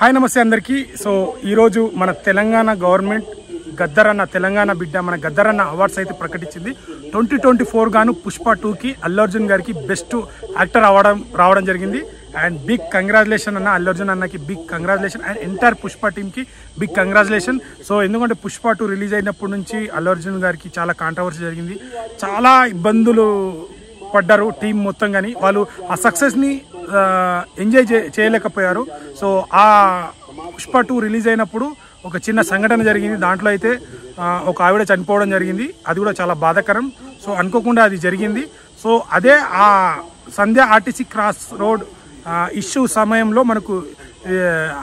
Hi నమస్తే అందరికీ. So ఈరోజు మన తెలంగాణ గవర్నమెంట్ గద్దరన్న తెలంగాణ బిడ్డ మన గద్దరన్న అవార్డ్స్ అయితే ప్రకటించింది. 2024 గాను పుష్ప 2కి అల్లు అర్జున్ గారికి బెస్ట్ యాక్టర్ రావడం జరిగింది. అండ్ బిగ్ కంగ్రాచులేషన్ అన్న అల్లు అర్జున్ అన్నకి, big congratulation and entire Pushpa టీమ్కి బిగ్ కంగ్రాచులేషన్. సో ఎందుకంటే పుష్ప 2 రిలీజ్ అయినప్పటి నుంచి అల్లు అర్జున్ గారికి చాలా కాంట్రవర్సీ జరిగింది, చాలా ఇబ్బందులు పడ్డారు టీం మొత్తం. కానీ వాళ్ళు ఆ సక్సెస్ని ఎంజాయ్ చేయలేకపోయారు. సో ఆ పుష్ప 2 రిలీజ్ అయినప్పుడు ఒక చిన్న సంఘటన జరిగింది. దాంట్లో అయితే ఒక ఆవిడ చనిపోవడం జరిగింది. అది కూడా చాలా బాధాకరం. సో అనుకోకుండా అది జరిగింది. సో అదే ఆ సంధ్య ఆర్టీసీ క్రాస్ రోడ్ ఇష్యూ సమయంలో మనకు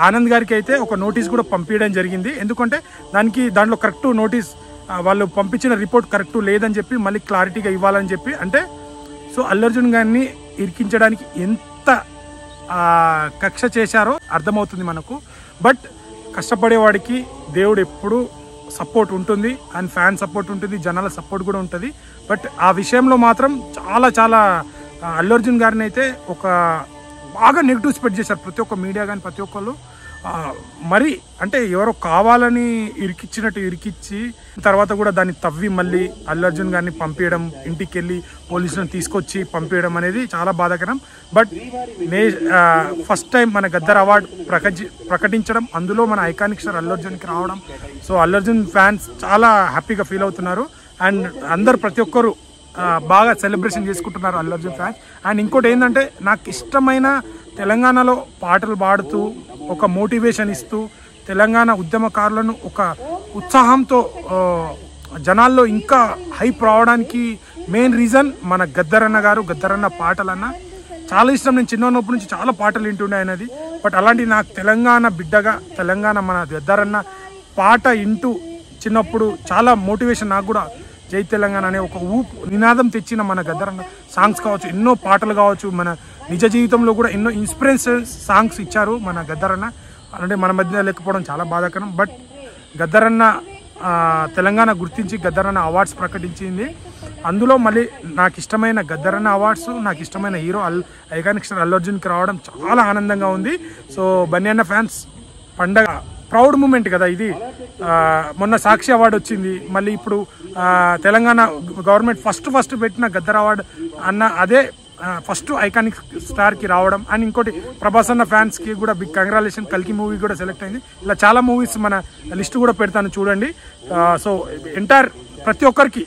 ఆనంద్ గారికి అయితే ఒక నోటీస్ కూడా పంపించడం జరిగింది. ఎందుకంటే దాంట్లో కరెక్ట్ నోటీస్ వాళ్ళు పంపించిన రిపోర్ట్ కరెక్ట్ లేదని చెప్పి మళ్ళీ క్లారిటీగా ఇవ్వాలని చెప్పి, అంటే సో అల్లు అర్జున్ గారిని ఇరికించడానికి ఎంత కక్ష చేశారో అర్థమవుతుంది మనకు. బట్ కష్టపడేవాడికి దేవుడు ఎప్పుడు సపోర్ట్ ఉంటుంది అండ్ ఫ్యాన్ సపోర్ట్ ఉంటుంది, జనాల సపోర్ట్ కూడా ఉంటుంది. బట్ ఆ విషయంలో మాత్రం చాలా అల్లు అర్జున్ గారిని అయితే ఒక బాగా నెగిటివ్ స్ప్రెడ్ చేశారు ప్రతి ఒక్క మీడియా కానీ ప్రతి ఒక్కళ్ళు. మరి అంటే ఎవరో కావాలని ఇరికిచ్చి తర్వాత కూడా దాన్ని తవ్వి మళ్ళీ అల్లు అర్జున్ గారిని పంపించడం, ఇంటికి వెళ్ళి పోలీసులను తీసుకొచ్చి పంపించడం అనేది చాలా బాధాకరం. బట్ ఫస్ట్ టైం మన గద్దర్ అవార్డు ప్రకటించడం, అందులో మన ఐకానిక్ స్టార్ అల్లు అర్జున్కి రావడం, సో అల్లు అర్జున్ ఫ్యాన్స్ చాలా హ్యాపీగా ఫీల్ అవుతున్నారు. అండ్ అందరు ప్రతి ఒక్కరు బాగా సెలబ్రేషన్ చేసుకుంటున్నారు అల్లు అర్జున్ ఫ్యాన్స్. అండ్ ఇంకోటి ఏంటంటే, నాకు ఇష్టమైన తెలంగాణలో పాటలు పాడుతూ ఒక మోటివేషన్ ఇస్తూ తెలంగాణ ఉద్యమకారులను ఒక ఉత్సాహంతో జనాల్లో ఇంకా హైప్ రావడానికి మెయిన్ రీజన్ మన గద్దరన్న పాటలన్న చాలా ఇష్టం. నేను చిన్నప్పటి నుంచి చాలా పాటలు వింటుండే ఆయనది. బట్ అలాంటి నాకు తెలంగాణ బిడ్డగా తెలంగాణ మన గద్దరన్న పాట వింటూ చిన్నప్పుడు చాలా మోటివేషన్, నాకు కూడా జై తెలంగాణ అనే ఒక నినాదం తెచ్చిన మన గద్దరన్న సాంగ్స్ కావచ్చు, ఎన్నో పాటలు కావచ్చు, మన నిజ జీవితంలో కూడా ఎన్నో ఇన్స్పిరేషన్ సాంగ్స్ ఇచ్చారు మన గద్దరన్న. అంటే మన మధ్య లేకపోవడం చాలా బాధాకరం. బట్ గద్దరన్న తెలంగాణ గుర్తించి గద్దరన్న అవార్డ్స్ ప్రకటించింది. అందులో మళ్ళీ నాకు ఇష్టమైన గద్దరన్న అవార్డ్స్, నాకు ఇష్టమైన హీరో ఐకానిక్ స్టార్ అల్లు అర్జున్కి రావడం చాలా ఆనందంగా ఉంది. సో బన్నీ అన్న ఫ్యాన్స్ పండగ ప్రౌడ్ మూమెంట్ కదా ఇది. మొన్న సాక్షి అవార్డు వచ్చింది, మళ్ళీ ఇప్పుడు తెలంగాణ గవర్నమెంట్ ఫస్ట్ పెట్టిన గద్దర్ అవార్డు అన్న అదే ఫస్ట్ ఐకానిక్ స్టార్కి రావడం. అండ్ ఇంకోటి ప్రభాస్ అన్న ఫ్యాన్స్కి కూడా బిగ్ కంగ్రాచులేషన్. కల్కి మూవీ కూడా సెలెక్ట్ అయింది. ఇలా చాలా మూవీస్ మన లిస్ట్ కూడా పెడతాను చూడండి. సో ఎంటైర్ ప్రతి ఒక్కరికి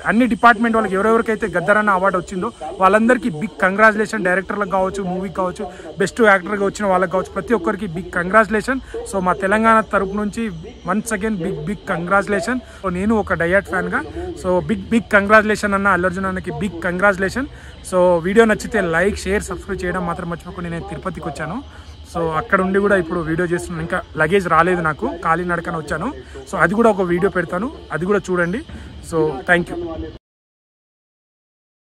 అన్ని డిపార్ట్మెంట్ వాళ్ళకి ఎవరెవరికైతే గద్దరన్న అవార్డు వచ్చిందో వాళ్ళందరికీ బిగ్ కంగ్రాచులేషన్. డైరెక్టర్లకు కావచ్చు, మూవీకి కావచ్చు, బెస్ట్ యాక్టర్గా వచ్చిన వాళ్ళకి కావచ్చు, ప్రతి ఒక్కరికి బిగ్ కంగ్రాచులేషన్. సో మా తెలంగాణ తరపు నుంచి once again big congratulation. So నేను ఒక డయాట్ ఫ్యాన్గా సో బిగ్ కంగ్రాచులేషన్ అన్న అల్లు అర్జున్ అన్నకి బిగ్ కంగ్రాచులేషన్. సో వీడియో నచ్చితే లైక్, షేర్, సబ్స్క్రైబ్ చేయడం మాత్రం మర్చిపోకుండా. నేను తిరుపతికి వచ్చాను. సో అక్కడ ఉండి కూడా ఇప్పుడు వీడియో చేస్తున్నాను. ఇంకా లగేజ్ రాలేదు నాకు, కాలినడకన వచ్చాను. సో అది కూడా ఒక వీడియో పెడతాను, అది కూడా చూడండి. So thank you.